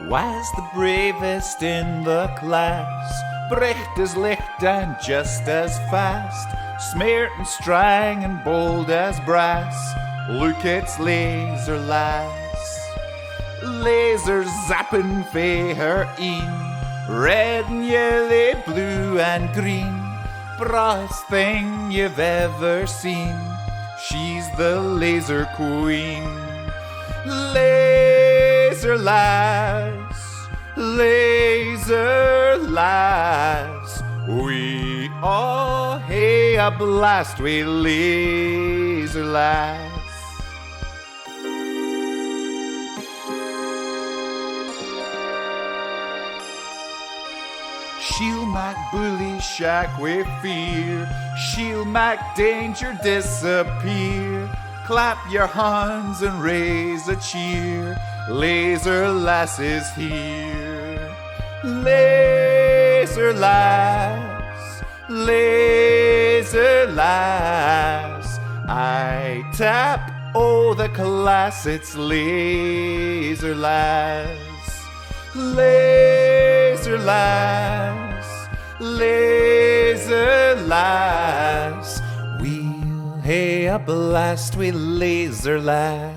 Was the bravest in the class, bricht as licht and just as fast, smart and strong and bold as brass. Look, it's laser lass, laser zapping fae her een, red and yellow, blue and green, brawest thing you've ever seen. She's the laser queen. Laser lass, laser lass, we all hae a blast wi' laser lass. She'll mak bully shack wi' fear, she'll mak danger disappear. Clap your hands and raise a cheer, laser lass is here. Laser lass, laser lass, I tap oh the class, it's laser lass. Laser lass, laser lass, we'll hae a blast wi' laser lass.